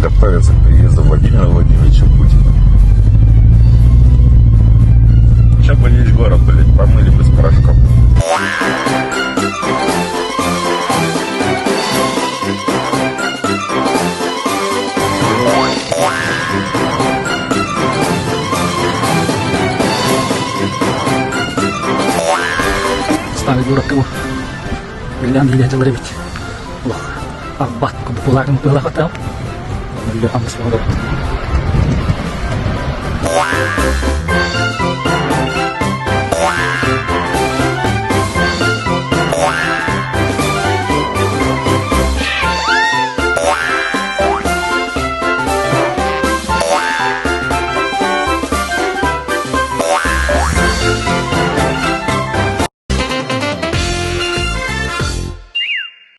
готовятся к приезду Владимира Владимировича Путина. Сейчас бы весь город, блядь, помыли бы с порошком. Старый город кого? Глянь, где-то ловить. Лох. Аббат, куда пуларим было хотел. Для амбассадора.